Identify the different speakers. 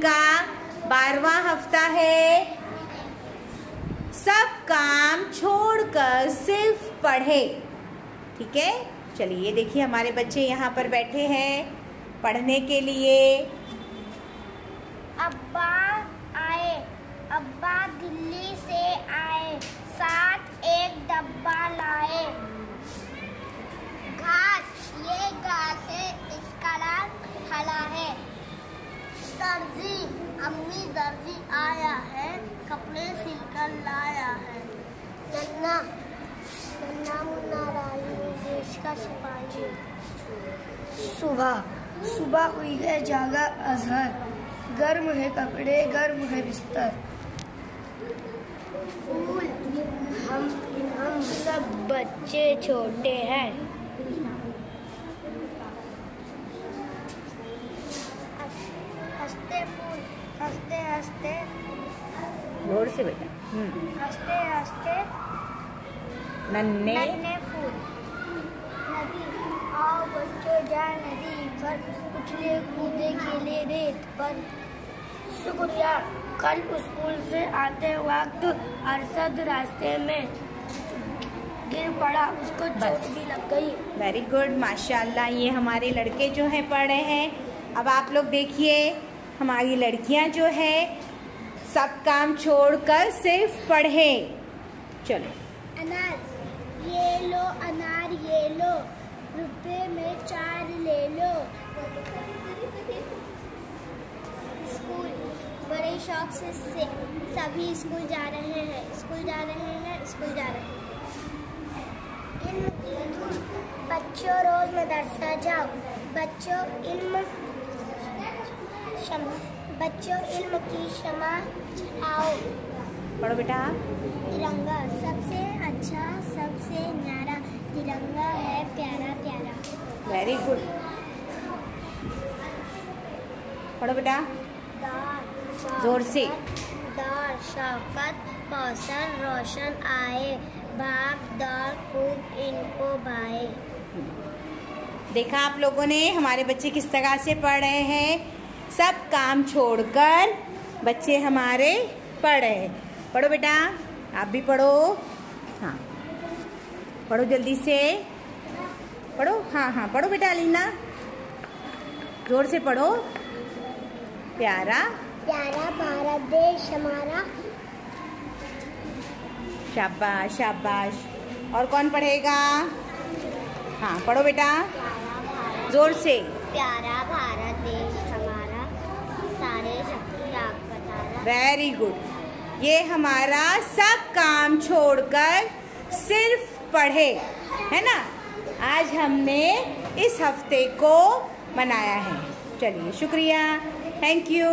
Speaker 1: का 12वां हफ्ता है। सब काम छोड़कर सिर्फ पढ़े। ठीक है, चलिए देखिए हमारे बच्चे यहाँ पर बैठे हैं पढ़ने के लिए।
Speaker 2: अब्बा आए, अब्बा दिल्ली से आए, साथ एक डब्बा लाए। घास, ये घास है, इसका रंग हरा है। दर्जी, अम्मी दर्जी आया है, कपड़े सिलकर लाया है। नन्ना, नन्ना मुन्ना राही देश का सिपाही।
Speaker 3: सुबह, सुबह हुई है जागा अजहर, गर्म है कपड़े गर्म है बिस्तर।
Speaker 2: फूल, हम सब बच्चे छोटे हैं। हंसते फूल, हंसते हंसते,
Speaker 1: जोर से बेटा।
Speaker 2: हंसते हंसते
Speaker 1: नन्हे
Speaker 2: नन्हे फूल। नदी, आओ बच्चों जाए नदी पर, उछले कूदे खेले रेत पर।
Speaker 3: शुक्रिया, कल स्कूल से आते वक्त अरशद रास्ते में गिर पड़ा, उसको चोट भी लग गई।
Speaker 1: वेरी गुड, माशाल्लाह। ये हमारे लड़के जो हैं पढ़ रहे हैं। अब आप लोग देखिए हमारी लड़कियां जो है सब काम छोड़कर सिर्फ पढ़े। चलो।
Speaker 2: अनार, ये लो अनार ये लो, रुपए में 4 ले लो। स्कूल, बड़े शौक से सभी स्कूल जा रहे हैं, स्कूल जा रहे हैं, स्कूल जा रहे हैं। बच्चों रोज मदरसा जाओ, बच्चों इल्म की शमा जलाओ।
Speaker 1: पढ़ो बेटा।
Speaker 2: तिरंगा, सबसे अच्छा सबसे न्यारा, तिरंगा है प्यारा प्यारा।
Speaker 1: वेरी गुड, पढ़ो बेटा जोर से।
Speaker 2: दार शौकत मौसम रोशन आए, भाग दौड़ खूब इनको भाए।
Speaker 1: देखा आप लोगों ने हमारे बच्चे किस तरह से पढ़ रहे हैं। सब काम छोड़कर बच्चे हमारे पढ़ रहे हैं। पढ़ो बेटा, आप भी पढ़ो। हाँ पढ़ो जल्दी से पढ़ो। हाँ हाँ पढ़ो बेटा अलीना, जोर से पढ़ो। प्यारा
Speaker 2: प्यारा भारत देश हमारा।
Speaker 1: शाबाश शाबाश। और कौन पढ़ेगा? हाँ पढ़ो बेटा जोर से।
Speaker 2: प्यारा भारत देश हमारा, सारे शक्ति आग बतारा।
Speaker 1: Very good. ये हमारा सब काम छोड़कर सिर्फ पढ़े, है ना। आज हमने इस हफ्ते को मनाया है। चलिए शुक्रिया, थैंक यू।